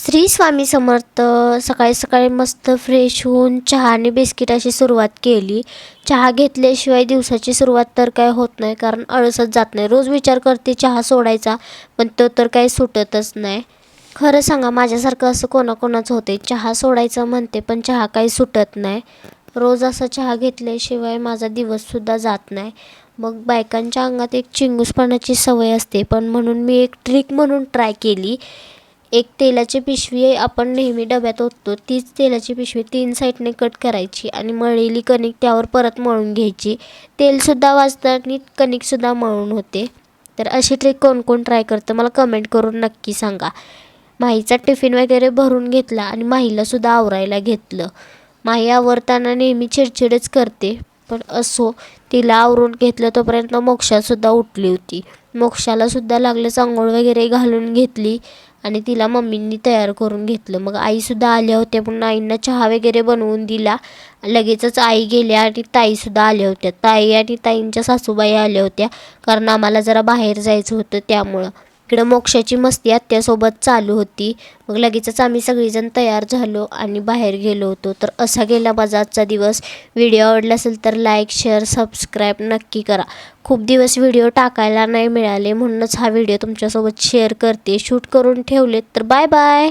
श्री स्वामी समर्थ. सकाळी सकाळी मस्त फ्रेश होऊन चहा आणि बिस्किट अशी सुरुवात केली. चहा घेतल्याशिवाय दिवसाची सुरुवात तर काय होत नाही, कारण आळसच जात नाही. रोज विचार करते चहा सोडायचा, पण तो तर काही सुटतच नाही. खरं सांगा, माझ्यासारखं असं कोणाकोणाचं होते. चहा सोडायचं म्हणते पण चहा काही सुटत नाही. रोज असा चहा घेतल्याशिवाय माझा दिवससुद्धा जात नाही. मग बायकांच्या अंगात एक चिंगूसपणाची सवय असते, पण म्हणून मी एक ट्रिक म्हणून ट्राय केली. एक तेलाची पिशवी आपण नेहमी डब्यात ओततो, तीच तेलाची पिशवी 3 साईडने कट करायची आणि मळलेली कणिक त्यावर परत मळून घ्यायची. तेलसुद्धा वाचतं आणि कणिकसुद्धा मळून होते. तर अशी ट्रिक कोण कोण ट्राय करतं मला कमेंट करून नक्की सांगा. माहीचा टिफिन वगैरे भरून घेतला आणि माहीलासुद्धा आवरायला घेतलं. माही आवरताना नेहमी चिडचिडच करते, पण असो, तिला आवरून घेतलं तोपर्यंत मोक्षासुद्धा उठली होती. मोक्षालासुद्धा लागलंच अंघोळ वगैरे घालून घेतली आणि तिला मम्मींनी तयार करून घेतलं. मग आईसुद्धा आल्या होत्या, पण आईंना चहा वगैरे बनवून दिला. लगेचच आई गेल्या आणि ताईसुद्धा आल्या होत्या. ताई आणि ताईंच्या सासूबाई आल्या होत्या, कारण आम्हाला जरा बाहेर जायचं होतं त्यामुळं. इकडं मोक्षाची मस्ती आत्यासोबत चालू होती. मग लगेचच आम्ही सगळीजण तयार झालो आणि बाहेर गेलो होतो. तर असा गेला माझा आजचा दिवस. व्हिडिओ आवडला असेल तर लाईक, शेअर, सबस्क्राईब नक्की करा. खूप दिवस व्हिडिओ टाकायला नाही मिळाले, म्हणूनच हा व्हिडिओ तुमच्यासोबत शेअर करते. शूट करून ठेवलेत. तर बाय बाय.